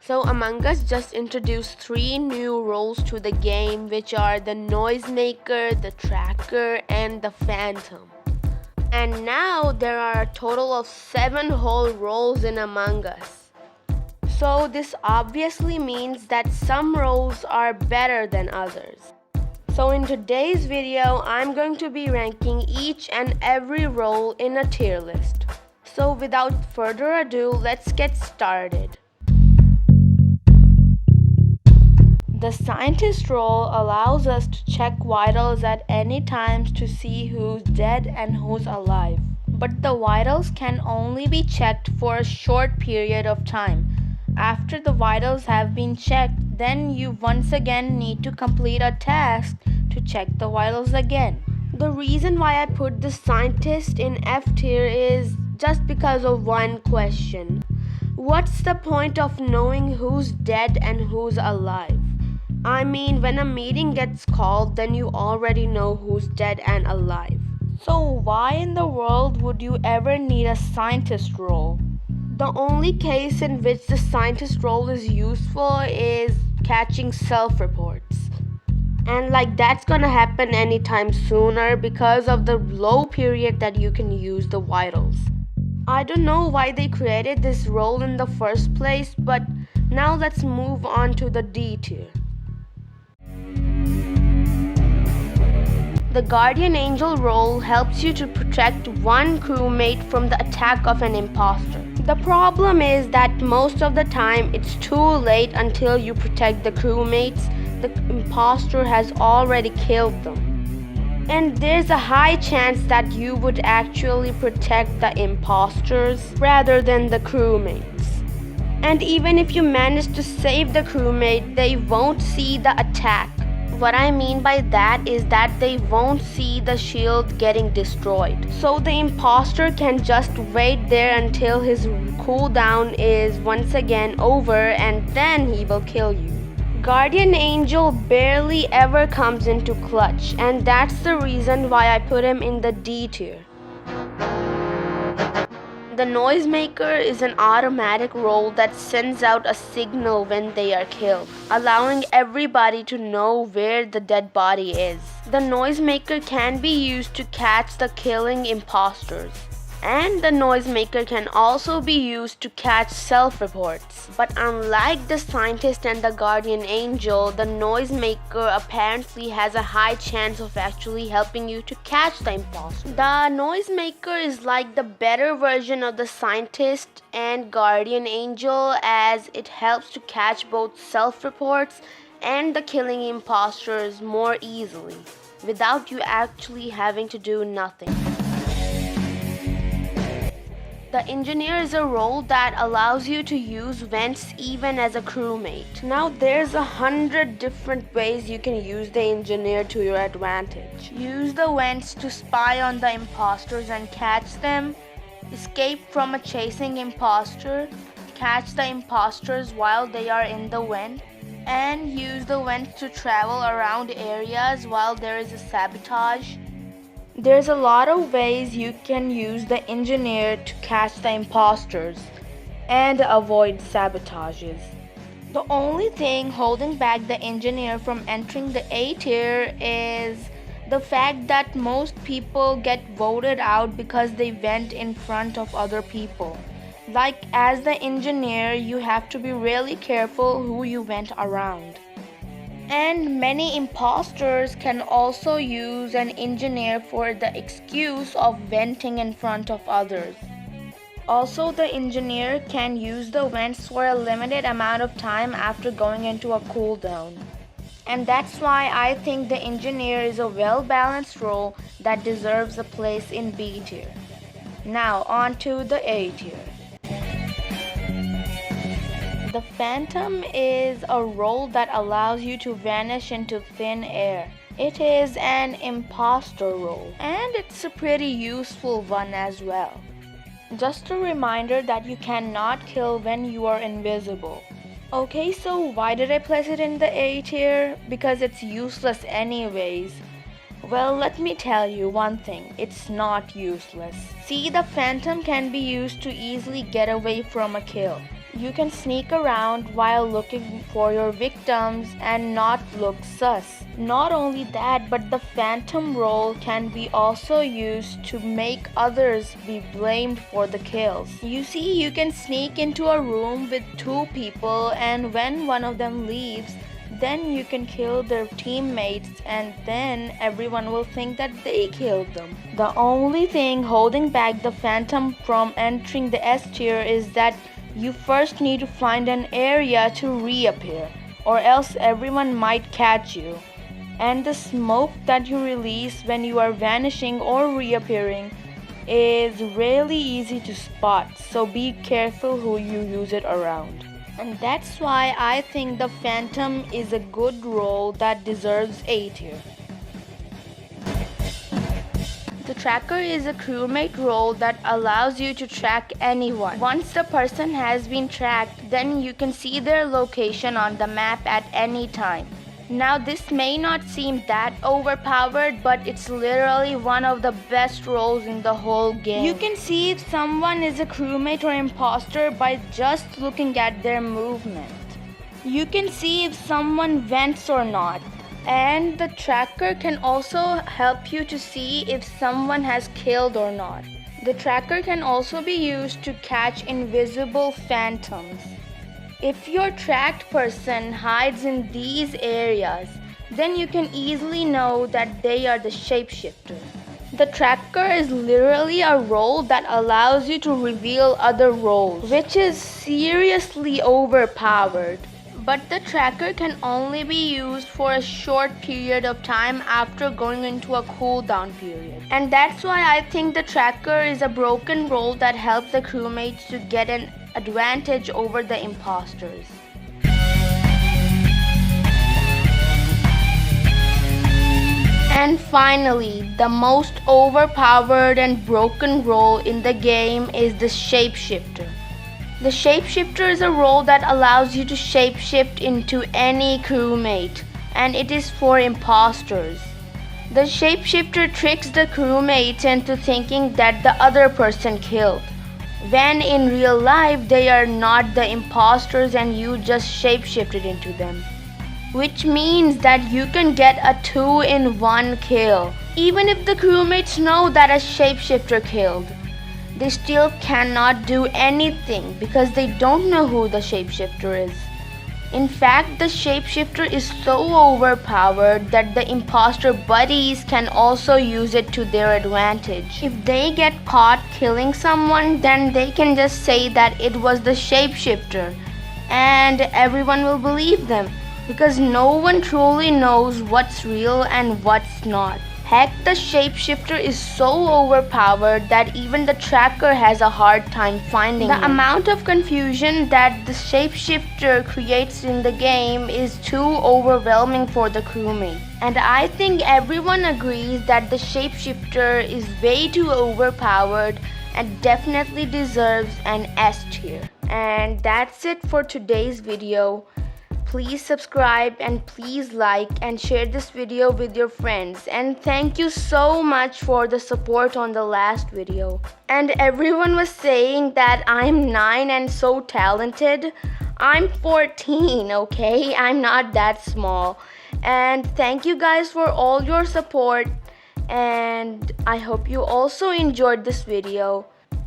So Among Us just introduced 3 new roles to the game, which are the Noisemaker, the Tracker, and the Phantom. And now there are a total of 7 whole roles in Among Us. So this obviously means that some roles are better than others. So in today's video, I'm going to be ranking each and every role in a tier list. So without further ado, let's get started. The scientist role allows us to check vitals at any time to see who's dead and who's alive. But the vitals can only be checked for a short period of time. After the vitals have been checked, then you once again need to complete a task to check the vitals again. The reason why I put the scientist in F tier is just because of one question. What's the point of knowing who's dead and who's alive? I mean, when a meeting gets called, then you already know who's dead and alive. So why in the world would you ever need a scientist role? The only case in which the scientist role is useful is catching self-reports. And that's gonna happen anytime sooner because of the low period that you can use the vitals. I don't know why they created this role in the first place, but now let's move on to the D tier. The Guardian Angel role helps you to protect one crewmate from the attack of an imposter. The problem is that most of the time it's too late until you protect the crewmates. The imposter has already killed them. And there's a high chance that you would actually protect the imposters rather than the crewmates. And even if you manage to save the crewmate, they won't see the attack. What I mean by that is that they won't see the shield getting destroyed. So the imposter can just wait there until his cooldown is once again over, and then he will kill you. Guardian Angel barely ever comes into clutch, and that's the reason why I put him in the D tier. The Noisemaker is an automatic role that sends out a signal when they are killed, allowing everybody to know where the dead body is. The Noisemaker can be used to catch the killing imposters. And the Noisemaker can also be used to catch self-reports. But unlike the Scientist and the Guardian Angel, the Noisemaker apparently has a high chance of actually helping you to catch the imposter. The Noisemaker is like the better version of the Scientist and Guardian Angel, as it helps to catch both self-reports and the killing imposters more easily, without you actually having to do nothing. The Engineer is a role that allows you to use vents even as a crewmate. Now there's 100 different ways you can use the Engineer to your advantage. Use the vents to spy on the imposters and catch them, escape from a chasing imposter, catch the imposters while they are in the vent, and use the vents to travel around areas while there is a sabotage. There's a lot of ways you can use the Engineer to catch the imposters and avoid sabotages. The only thing holding back the Engineer from entering the A tier is the fact that most people get voted out because they went in front of other people. As the Engineer, you have to be really careful who you went around. And many imposters can also use an Engineer for the excuse of venting in front of others. Also, the Engineer can use the vents for a limited amount of time after going into a cooldown. And that's why I think the Engineer is a well-balanced role that deserves a place in B tier. Now on to the A tier. The Phantom is a role that allows you to vanish into thin air. It is an imposter role, and it's a pretty useful one as well. Just a reminder that you cannot kill when you are invisible. Okay, so why did I place it in the A tier? Because it's useless anyways. Well, let me tell you one thing, it's not useless. See, the Phantom can be used to easily get away from a kill. You can sneak around while looking for your victims and not look sus. Not only that, but the phantom role can be also used to make others be blamed for the kills. You see, you can sneak into a room with two people, and when one of them leaves, then you can kill their teammates, and then everyone will think that they killed them. The only thing holding back the phantom from entering the S tier is that you first need to find an area to reappear, or else everyone might catch you. And the smoke that you release when you are vanishing or reappearing is really easy to spot, so be careful who you use it around. And that's why I think the Phantom is a good role that deserves A tier. The tracker is a crewmate role that allows you to track anyone. Once the person has been tracked, then you can see their location on the map at any time. Now this may not seem that overpowered, but it's literally one of the best roles in the whole game. You can see if someone is a crewmate or imposter by just looking at their movement. You can see if someone vents or not. And the tracker can also help you to see if someone has killed or not. The tracker can also be used to catch invisible phantoms. If your tracked person hides in these areas, then you can easily know that they are the shapeshifter. The tracker is literally a role that allows you to reveal other roles, which is seriously overpowered. But the tracker can only be used for a short period of time after going into a cooldown period. And that's why I think the tracker is a broken role that helps the crewmates to get an advantage over the imposters. And finally, the most overpowered and broken role in the game is the shapeshifter. The shapeshifter is a role that allows you to shapeshift into any crewmate, and it is for imposters. The shapeshifter tricks the crewmates into thinking that the other person killed, when in real life they are not the imposters and you just shapeshifted into them. Which means that you can get a 2-in-1 kill. Even if the crewmates know that a shapeshifter killed, they still cannot do anything because they don't know who the shapeshifter is. In fact, the shapeshifter is so overpowered that the imposter buddies can also use it to their advantage. If they get caught killing someone, then they can just say that it was the shapeshifter, and everyone will believe them because no one truly knows what's real and what's not. Heck, the shapeshifter is so overpowered that even the tracker has a hard time finding him. The amount of confusion that the shapeshifter creates in the game is too overwhelming for the crewmate. And I think everyone agrees that the shapeshifter is way too overpowered and definitely deserves an S tier. And that's it for today's video. Please subscribe and please like and share this video with your friends. And thank you so much for the support on the last video. And everyone was saying that I'm 9 and so talented. I'm 14, okay? I'm not that small. And thank you guys for all your support. And I hope you also enjoyed this video.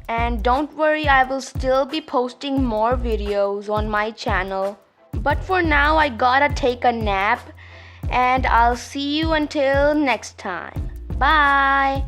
And don't worry, I will still be posting more videos on my channel. But for now, I gotta take a nap, and I'll see you until next time. Bye!